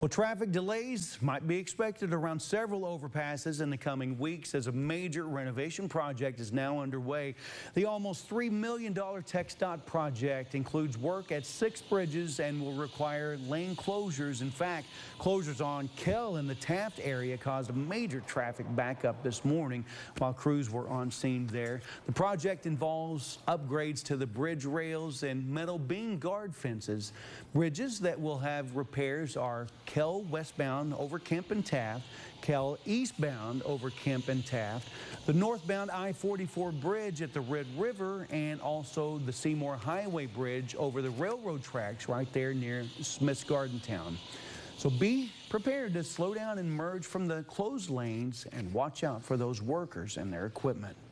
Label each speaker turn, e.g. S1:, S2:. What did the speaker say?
S1: Well, traffic delays might be expected around several overpasses in the coming weeks as a major renovation project is now underway. The almost $3 million TxDOT project includes work at 6 bridges and will require lane closures. In fact, closures on Kell in the Taft area caused a major traffic backup this morning while crews were on scene there. The project involves upgrades to the bridge rails and metal beam guard fences. Bridges that will have repairs are Kell westbound over Kemp and Taft, Kell eastbound over Kemp and Taft, the northbound I-44 bridge at the Red River, and also the Seymour Highway bridge over the railroad tracks right there near Smith's Garden Town. So be prepared to slow down and merge from the closed lanes and watch out for those workers and their equipment.